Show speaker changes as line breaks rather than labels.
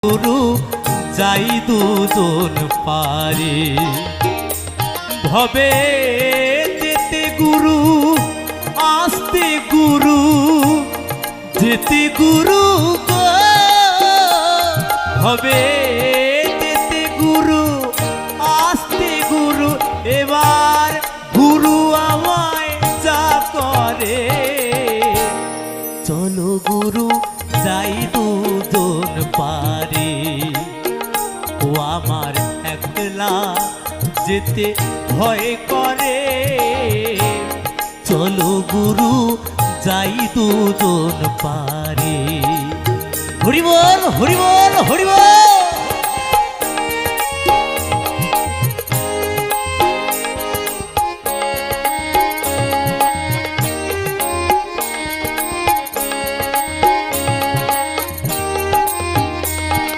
গুরু যাই দুজন পারে ভবে যেতে গুরু আসতে গুরু যেতে গুরু গো ভবে যেতে গুরু আসতে গুরু এবার গুরু আমায় যা করে চলো গুরু যাই দুজন পারে ও আমার একলা যেতে ভয় করে চলো গুরু যাই দুজন পারে হরি বল হরি বল হরি